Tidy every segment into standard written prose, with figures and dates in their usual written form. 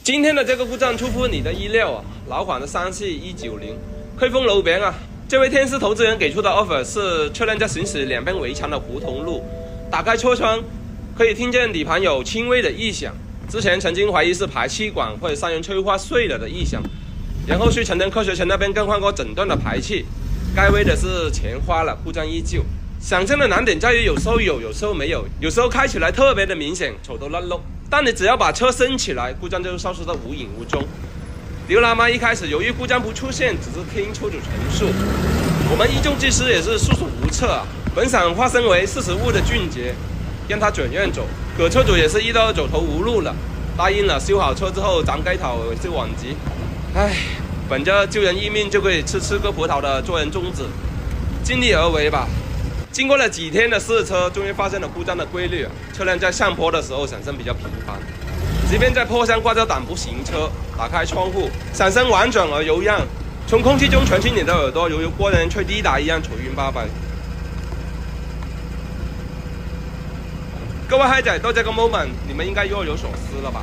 今天的这个故障出乎你的意料啊！老款的3系190，汇丰路边啊，这位天使投资人给出的 offer 是车辆在行驶两边围墙的胡同路，打开车窗可以听见底盘有轻微的异响。之前曾经怀疑是排气管或者三元催化碎了的异响，然后去成田科学城那边更换过整段的排气，该微的是钱花了，故障依旧。想象的难点在于有时候有，有时候没有，有时候开起来特别的明显，丑都烂漏。但你只要把车升起来，故障就消失得无影无踪。刘老妈一开始由于故障不出现，只是听车主陈述，我们一众技师也是束手无策啊。本想化身为40物的俊杰，让他转院走，可车主也是遇到走投无路了，答应了修好车之后咱该讨维修往绩。唉，本着救人一命就可以吃个葡萄的做人宗旨，尽力而为吧。经过了几天的试车，终于发现了故障的规律。车辆在上坡的时候闪声比较频繁，即便在坡上挂着挡不行车，打开窗户，闪声婉转而悠扬，从空气中传进你的耳朵，犹如波人吹滴答一样愁云巴摆。各位嗨仔，到这个 moment， 你们应该若有所思了吧？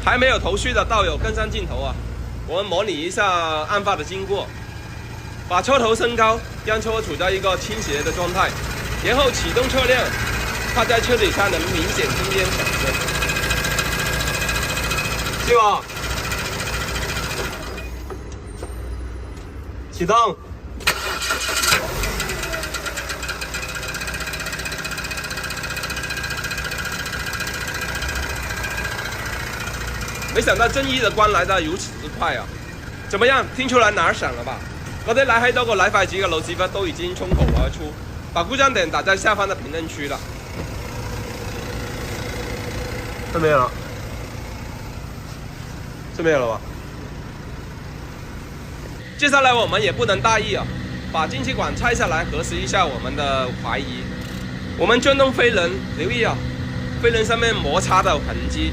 还没有头绪的道友跟上镜头啊！我们模拟一下案发的经过。把车头升高，让车处在一个倾斜的状态，然后启动车辆，它在车底下能明显听见响声。去吧，启动。没想到正义的光来得如此之快啊！怎么样，听出来哪儿响了吧？我哋拉喺多個禮快子嘅老屎忽都已經衝口而出，把故障點打在下方的評論區了。這沒有了，這沒有了吧？接下來我們也不能大意啊，把進氣管拆下來核實一下我們的懷疑。我們轉動飛輪，留意啊，飛輪上面摩擦的痕跡。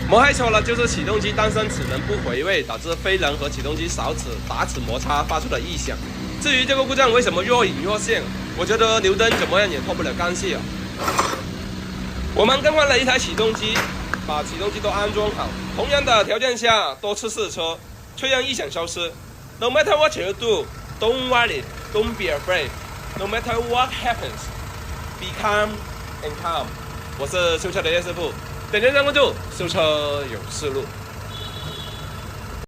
摩害错了，就是启动机单身齿轮不回位，导致飞轮和启动机少齿打齿摩擦发出的异响。至于这个故障为什么若隐若现，我觉得牛灯怎么样也脱不了干系啊。我们更换了一台启动机，把启动机都安装好。同样的条件下多次试车，却让异响消失。No matter what you do, don't worry, don't be afraid. No matter what happens, be calm and calm. 我是修车的叶师傅。点点赞关注，修车有思路。